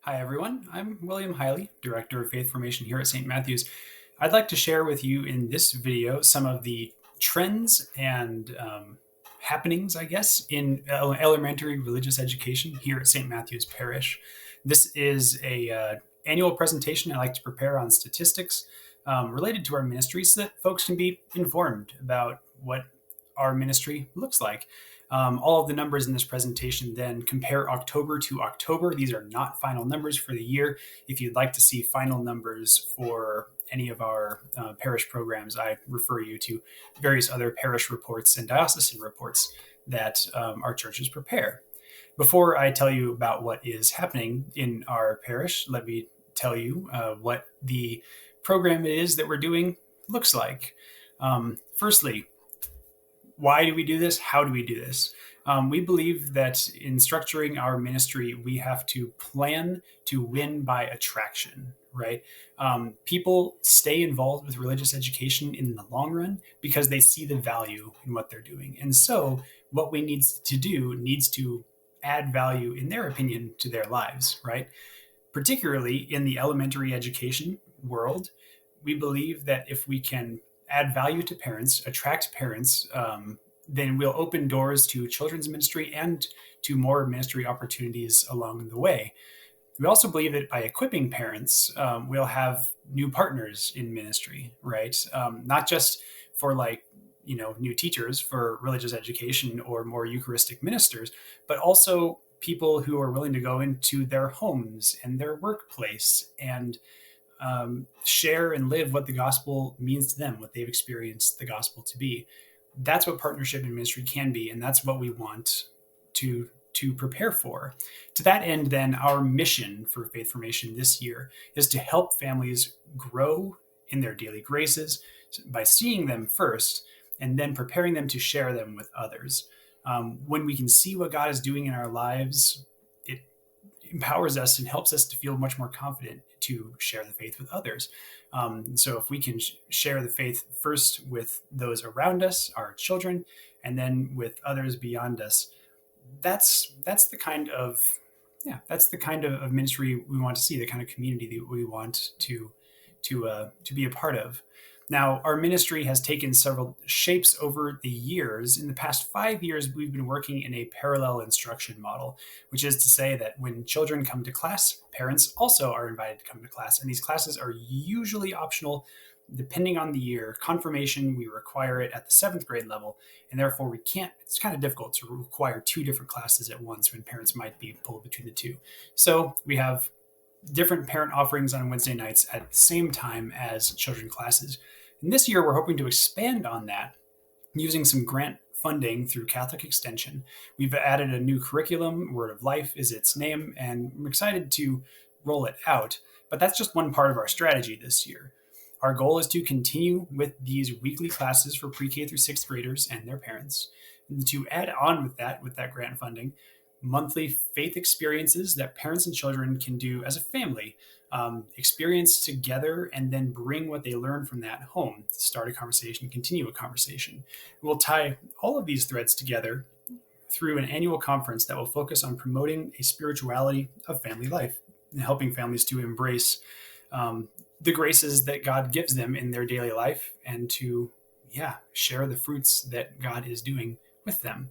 Hi, everyone. I'm William Hiley, Director of Faith Formation here at St. Matthew's. I'd like to share with you in this video some of the trends and happenings, I guess, in elementary religious education here at St. Matthew's Parish. This is a annual presentation I like to prepare on statistics related to our ministry so that folks can be informed about what our ministry looks like. All of the numbers in this presentation then compare October to October. These are not final numbers for the year. If you'd like to see final numbers for any of our parish programs, I refer you to various other parish reports and diocesan reports that our churches prepare. Before I tell you about what is happening in our parish, let me tell you what the program it is that we're doing looks like. Firstly, why do we do this? How do we do this? We believe that in structuring our ministry, we have to plan to win by attraction, right? People stay involved with religious education in the long run because they see the value in what they're doing. And so, what we need to do needs to add value, in their opinion, to their lives, right? Particularly in the elementary education world, we believe that if we can add value to parents, attract parents, then we'll open doors to children's ministry and to more ministry opportunities along the way. We also believe that by equipping parents, we'll have new partners in ministry, right? Not just for new teachers for religious education or more Eucharistic ministers, but also people who are willing to go into their homes and their workplace and share and live what the gospel means to them, what they've experienced the gospel to be. That's what partnership in ministry can be, and that's what we want to prepare for. To that end, then, our mission for Faith Formation this year is to help families grow in their daily graces by seeing them first and then preparing them to share them with others. When we can see what God is doing in our lives, it empowers us and helps us to feel much more confident to share the faith with others. So if we can share the faith first with those around us, our children, and then with others beyond us, that's the kind of ministry we want to see, the kind of community that we want to be a part of. Now, our ministry has taken several shapes over the years. In the past 5 years, we've been working in a parallel instruction model, which is to say that when children come to class, parents also are invited to come to class. And these classes are usually optional, depending on the year. Confirmation, we require it at the 7th grade level, and therefore it's kind of difficult to require 2 different classes at once when parents might be pulled between the two. So we have different parent offerings on Wednesday nights at the same time as children classes. And this year, we're hoping to expand on that using some grant funding through Catholic Extension. We've added a new curriculum, Word of Life is its name, and I'm excited to roll it out. But that's just one part of our strategy this year. Our goal is to continue with these weekly classes for pre-K through 6th graders and their parents, and to add on with that grant funding, monthly faith experiences that parents and children can do as a family, experience together, and then bring what they learn from that home, start a conversation, continue a conversation. We'll tie all of these threads together through an annual conference that will focus on promoting a spirituality of family life and helping families to embrace the graces that God gives them in their daily life and to, share the fruits that God is doing with them.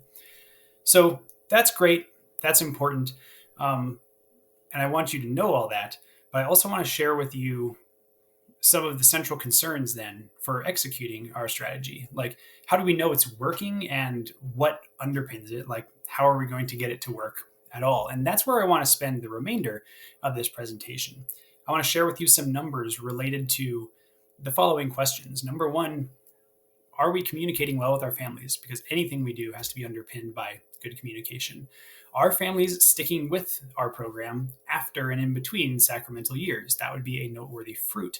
So that's great. That's important. And I want you to know all that. But I also want to share with you some of the central concerns then for executing our strategy. Like, how do we know it's working and what underpins it? Like, how are we going to get it to work at all? And that's where I want to spend the remainder of this presentation. I want to share with you some numbers related to the following questions. Number one, are we communicating well with our families? Because anything we do has to be underpinned by good communication. Are families sticking with our program after and in between sacramental years? That would be a noteworthy fruit.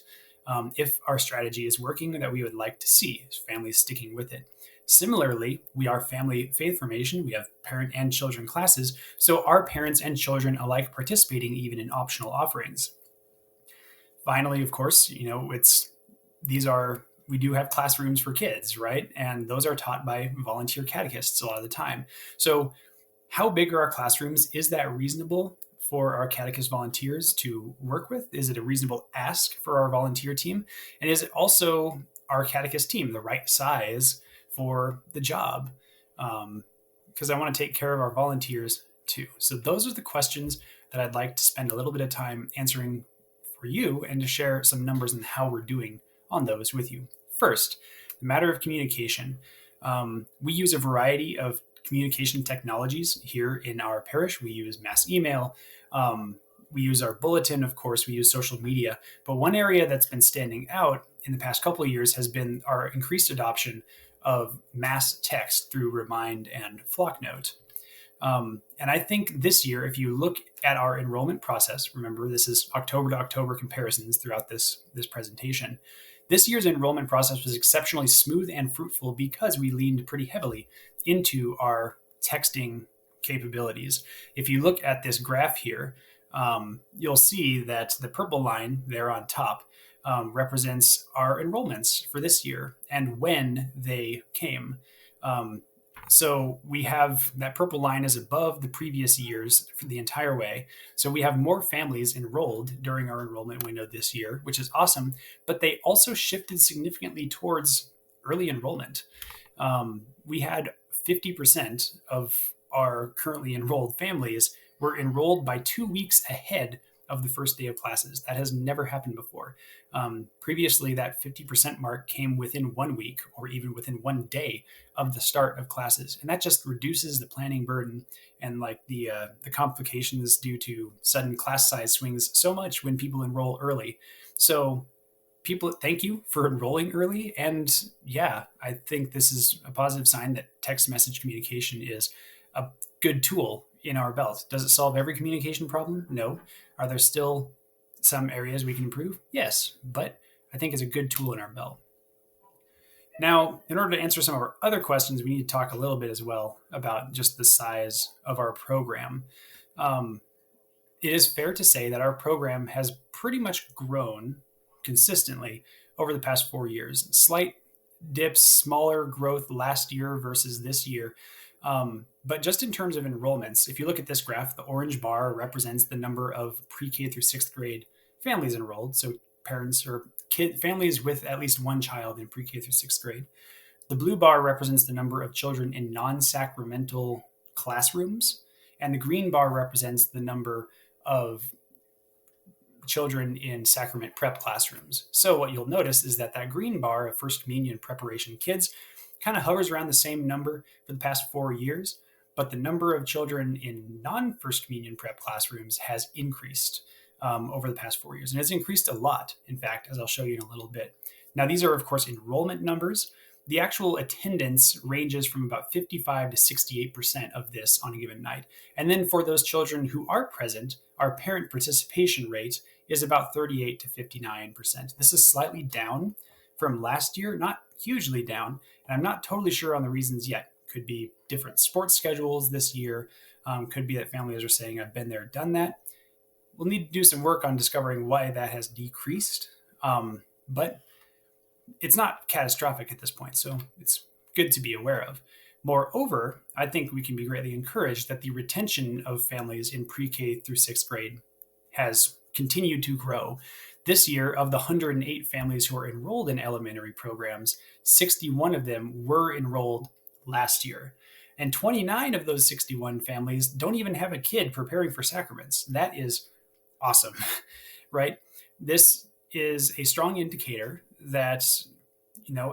If our strategy is working, that we would like to see families sticking with it. Similarly, we are family faith formation. We have parent and children classes. So are parents and children alike participating even in optional offerings? Finally, of course, we do have classrooms for kids, right? And those are taught by volunteer catechists a lot of the time. So how big are our classrooms? Is that reasonable for our catechist volunteers to work with? Is it a reasonable ask for our volunteer team? And is it also our catechist team the right size for the job? Because I want to take care of our volunteers too. So those are the questions that I'd like to spend a little bit of time answering for you and to share some numbers and how we're doing on those with you. First, the matter of communication. We use a variety of communication technologies here in our parish. We use mass email. We use our bulletin, of course, we use social media. But one area that's been standing out in the past couple of years has been our increased adoption of mass text through Remind and Flocknote. And I think this year, if you look at our enrollment process, remember this is October to October comparisons throughout this presentation. This year's enrollment process was exceptionally smooth and fruitful because we leaned pretty heavily into our texting capabilities. If you look at this graph here, you'll see that the purple line there on top represents our enrollments for this year and when they came. So we have that purple line is above the previous years for the entire way. So we have more families enrolled during our enrollment window this year, which is awesome. But they also shifted significantly towards early enrollment. We had 50% of our currently enrolled families were enrolled by 2 weeks ahead of the first day of classes. That has never happened before. Previously, that 50% mark came within 1 week or even within 1 day of the start of classes. And that just reduces the planning burden and like the complications due to sudden class size swings so much when people enroll early. So people, thank you for enrolling early. And yeah, I think this is a positive sign that text message communication is a good tool in our belt. Does it solve every communication problem? No. Are there still some areas we can improve? Yes, but I think it's a good tool in our belt. Now, in order to answer some of our other questions, we need to talk a little bit as well about just the size of our program. It is fair to say that our program has pretty much grown consistently over the past 4 years. Slight dips, smaller growth last year versus this year. But just in terms of enrollments, if you look at this graph, the orange bar represents the number of pre-K through 6th grade families enrolled. So parents or families with at least one child in pre-K through 6th grade. The blue bar represents the number of children in non-sacramental classrooms. And the green bar represents the number of children in sacrament prep classrooms. So what you'll notice is that green bar of First Communion preparation kids kind of hovers around the same number for the past 4 years, but the number of children in non-First Communion prep classrooms has increased over the past 4 years. And it's increased a lot, in fact, as I'll show you in a little bit. Now, these are, of course, enrollment numbers. The actual attendance ranges from about 55 to 68% of this on a given night. And then for those children who are present, our parent participation rate is about 38 to 59%. This is slightly down from last year, not hugely down, and I'm not totally sure on the reasons yet. Could be different sports schedules this year. Could be that families are saying, I've been there, done that. We'll need to do some work on discovering why that has decreased. But it's not catastrophic at this point, so it's good to be aware of. Moreover, I think we can be greatly encouraged that the retention of families in pre-K through 6th grade has continued to grow. This year, of the 108 families who are enrolled in elementary programs, 61 of them were enrolled last year. And 29 of those 61 families don't even have a kid preparing for sacraments. That is awesome, right? This is a strong indicator that,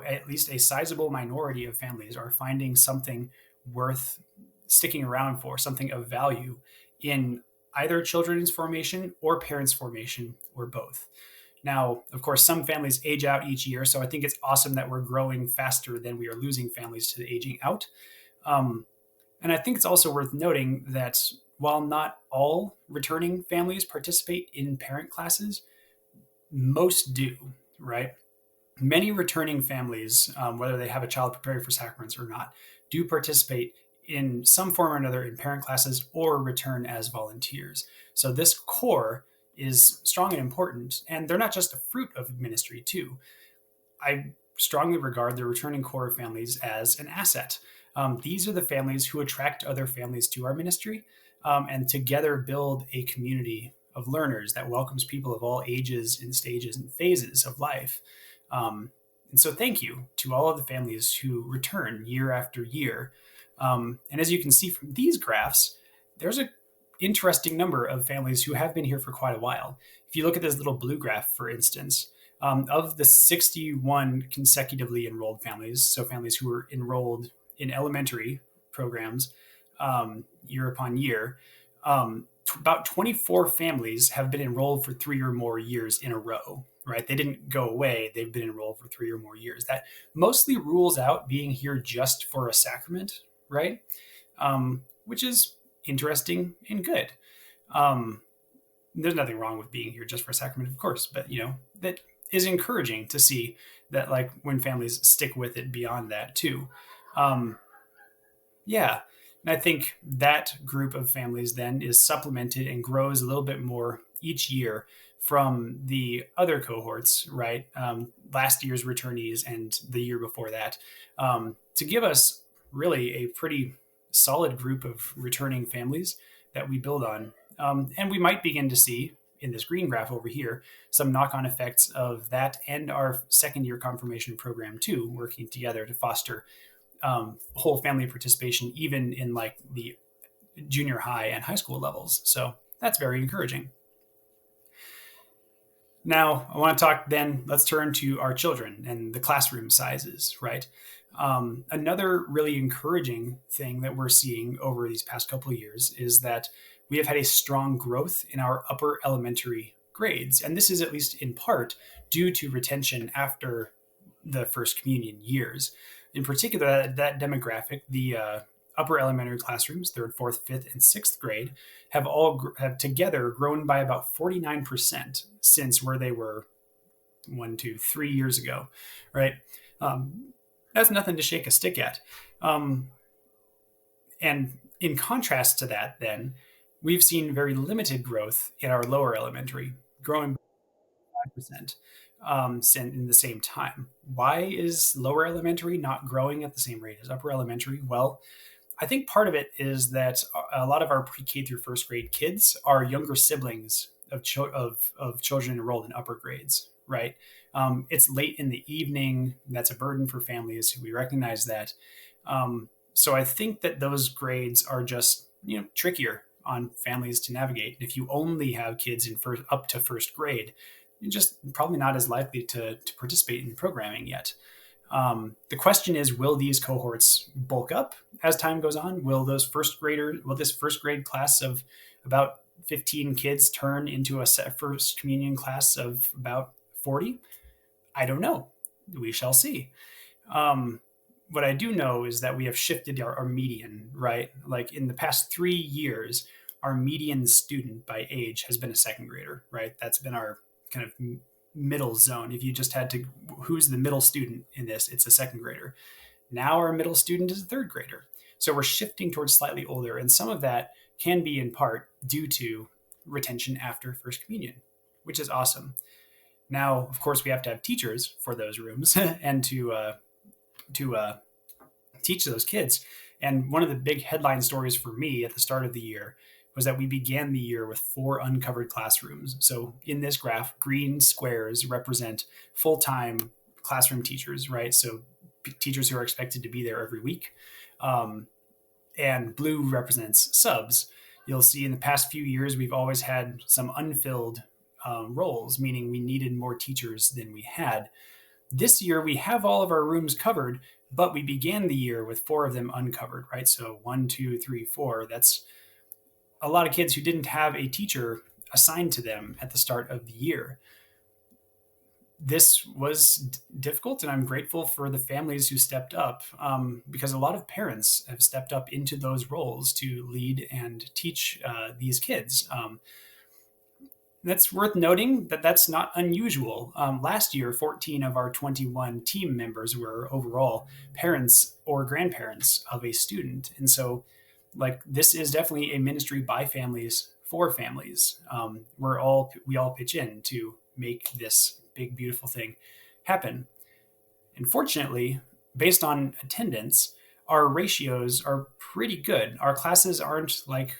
at least a sizable minority of families are finding something worth sticking around for, something of value in either children's formation or parents' formation or both. Now, of course, some families age out each year, so I think it's awesome that we're growing faster than we are losing families to the aging out. And I think it's also worth noting that while not all returning families participate in parent classes, most do, right? Many returning families, whether they have a child preparing for sacraments or not, do participate in some form or another in parent classes or return as volunteers. So this core is strong and important, and they're not just a fruit of ministry too. I strongly regard the returning core of families as an asset. These are the families who attract other families to our ministry. and together build a community of learners that welcomes people of all ages and stages and phases of life. And so, thank you to all of the families who return year after year. And as you can see from these graphs, there's a interesting number of families who have been here for quite a while. If you look at this little blue graph, for instance, of the 61 consecutively enrolled families, so families who were enrolled in elementary programs year upon year, about 24 families have been enrolled for 3 or more years in a row, right? They didn't go away. They've been enrolled for 3 or more years. That mostly rules out being here just for a sacrament, right? Which is interesting and good. There's nothing wrong with being here just for a sacrament, of course, but that is encouraging to see that, like, when families stick with it beyond that too. Yeah. And I think that group of families then is supplemented and grows a little bit more each year from the other cohorts, right? Last year's returnees and the year before that, to give us really a pretty solid group of returning families that we build on. And we might begin to see in this green graph over here some knock-on effects of that and our second year confirmation program too, working together to foster whole family participation, even in like the junior high and high school levels. So that's very encouraging. Now, I want to talk then, let's turn to our children and the classroom sizes, right? Another really encouraging thing that we're seeing over these past couple of years is that we have had a strong growth in our upper elementary grades. And this is at least in part due to retention after the First Communion years. In particular, that demographic, the upper elementary classrooms, third, fourth, fifth, and sixth grade, have together grown by about 49% since where they were 1, 2, 3 years ago, right? That's nothing to shake a stick at. And in contrast to that, then, we've seen very limited growth in our lower elementary, growing by 5%. In the same time. Why is lower elementary not growing at the same rate as upper elementary? Well, I think part of it is that a lot of our pre-K through first grade kids are younger siblings of children enrolled in upper grades, right? It's late in the evening. That's a burden for families. We recognize that. So I think that those grades are just trickier on families to navigate. If you only have kids in up to first grade, you're just probably not as likely to participate in programming yet. The question is, will these cohorts bulk up as time goes on? Will this first grade class of about 15 kids turn into a First Communion class of about 40? I don't know. We shall see. What I do know is that we have shifted our median, right? Like in the past 3 years, our median student by age has been a second grader, right? That's been our kind of middle zone. If you just had to, who's the middle student in this? It's a second grader. Now our middle student is a third grader. So we're shifting towards slightly older. And some of that can be in part due to retention after First Communion, which is awesome. Now, of course, we have to have teachers for those rooms and to teach those kids. And one of the big headline stories for me at the start of the year was that we began the year with 4 uncovered classrooms. So in this graph, green squares represent full-time classroom teachers, right? So teachers who are expected to be there every week. And blue represents subs. You'll see in the past few years, we've always had some unfilled roles, meaning we needed more teachers than we had. This year, we have all of our rooms covered, but we began the year with 4 of them uncovered, right? So 1, 2, 3, 4, that's a lot of kids who didn't have a teacher assigned to them at the start of the year. This was difficult, and I'm grateful for the families who stepped up, because a lot of parents have stepped up into those roles to lead and teach these kids. That's worth noting that that's not unusual. Last year, 14 of our 21 team members were overall parents or grandparents of a student. And so, like, this is definitely a ministry by families for families. We all pitch in to make this big, beautiful thing happen. And fortunately, based on attendance, our ratios are pretty good. Our classes aren't like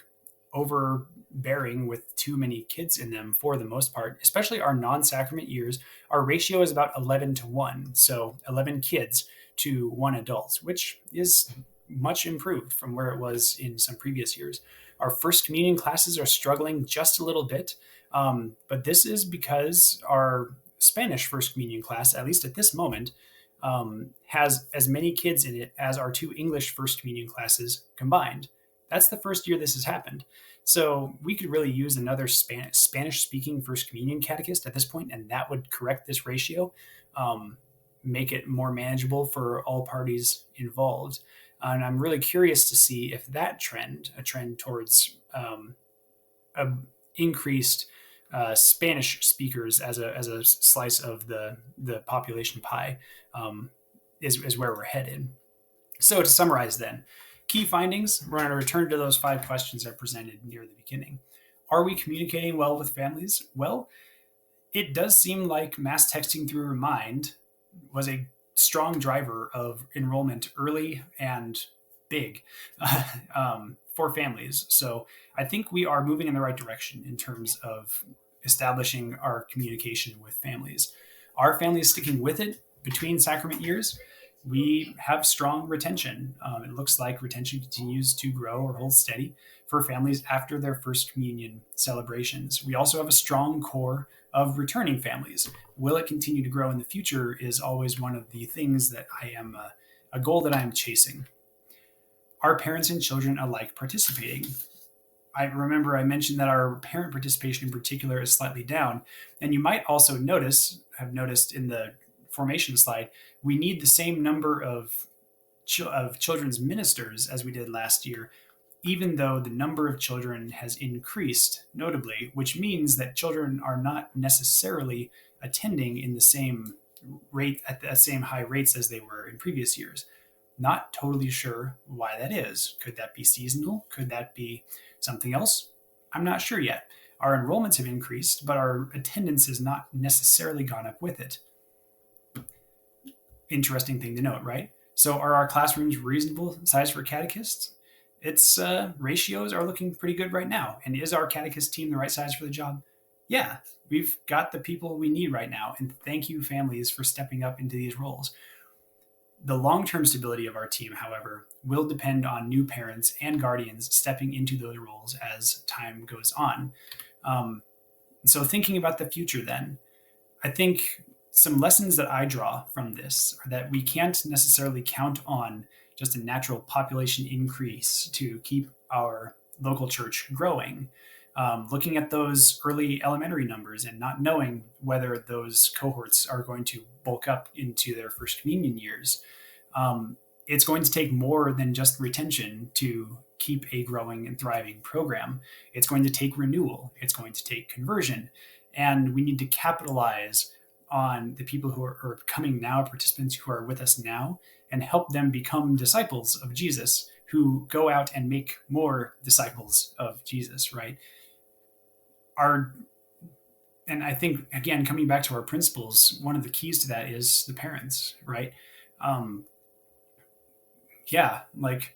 overbearing with too many kids in them for the most part, especially our non-sacrament years. Our ratio is about 11 to 1. So 11 kids to 1 adult, which is much improved from where it was in some previous years. Our first communion classes are struggling just a little bit, but this is because our Spanish first communion class, at least at this moment, has as many kids in it as our 2 English first communion classes combined. That's the first year this has happened. So we could really use another Spanish speaking first communion catechist at this point, and that would correct this ratio, make it more manageable for all parties involved. And I'm really curious to see if that trend, a trend towards a increased Spanish speakers as a slice of the population pie, is where we're headed. So to summarize then, key findings, we're going to return to those 5 questions I presented near the beginning. Are we communicating well with families? Well, it does seem like mass texting through Remind was a strong driver of enrollment early and big for families. So I think we are moving in the right direction in terms of establishing our communication with families. Are families sticking with it between sacrament years? We have strong retention. It looks like retention continues to grow or hold steady for families after their first communion celebrations. We also have a strong core of returning families. Will it continue to grow in the future is always one of the things that I am a goal that I am chasing. Are parents and children alike participating? I remember I mentioned that our parent participation in particular is slightly down. And you might also have noticed in the formation slide, we need the same number of children's ministers as we did last year, even though the number of children has increased notably, which means that children are not necessarily attending in the same rate at the same high rates as they were in previous years. Not totally sure why that is. Could that be seasonal? Could that be something else? I'm not sure yet. Our enrollments have increased, but our attendance has not necessarily gone up with it. Interesting thing to note, right? So are our classrooms reasonable size for catechists? Its ratios are looking pretty good right now. And is our catechist team the right size for the job? Yeah, we've got the people we need right now. And thank you, families, for stepping up into these roles. The long-term stability of our team, however, will depend on new parents and guardians stepping into those roles as time goes on. So thinking about the future then, I think some lessons that I draw from this are that we can't necessarily count on just a natural population increase to keep our local church growing. Looking at those early elementary numbers and not knowing whether those cohorts are going to bulk up into their first communion years. It's going to take more than just retention to keep a growing and thriving program. It's going to take renewal. It's going to take conversion. And we need to capitalize on the people who are coming now, participants who are with us now, and help them become disciples of Jesus, who go out and make more disciples of Jesus, right? And I think, again, coming back to our principles, one of the keys to that is the parents, right? Like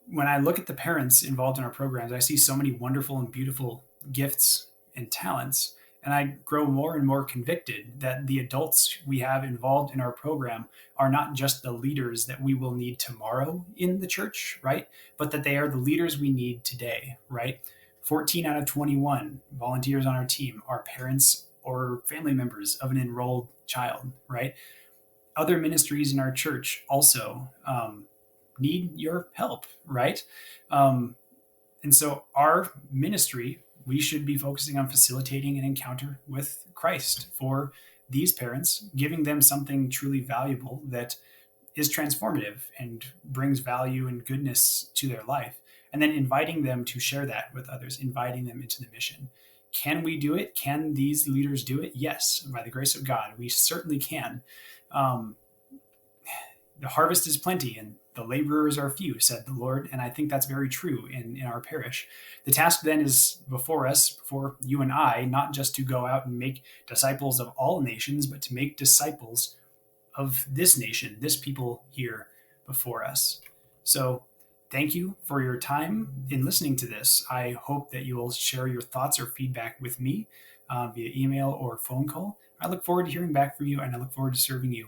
when I look at the parents involved in our programs, I see so many wonderful and beautiful gifts and talents. And I grow more and more convicted that the adults we have involved in our program are not just the leaders that we will need tomorrow in the church, right? But that they are the leaders we need today, right? 14 out of 21 volunteers on our team are parents or family members of an enrolled child, right? Other ministries in our church also need your help, right? And so our ministry, we should be focusing on facilitating an encounter with Christ for these parents, giving them something truly valuable that is transformative and brings value and goodness to their life, and then inviting them to share that with others, inviting them into the mission. Can we do it? Can these leaders do it? Yes, by the grace of God, we certainly can. The harvest is plenty and the laborers are few, said the Lord. And I think that's very true in our parish. The task then is before us, before you and I, not just to go out and make disciples of all nations, but to make disciples of this nation, this people here before us. So Thank you for your time in listening to this. I hope that you will share your thoughts or feedback with me via email or phone call. I look forward to hearing back from you, and I look forward to serving you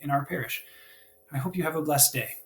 in our parish. I hope you have a blessed day.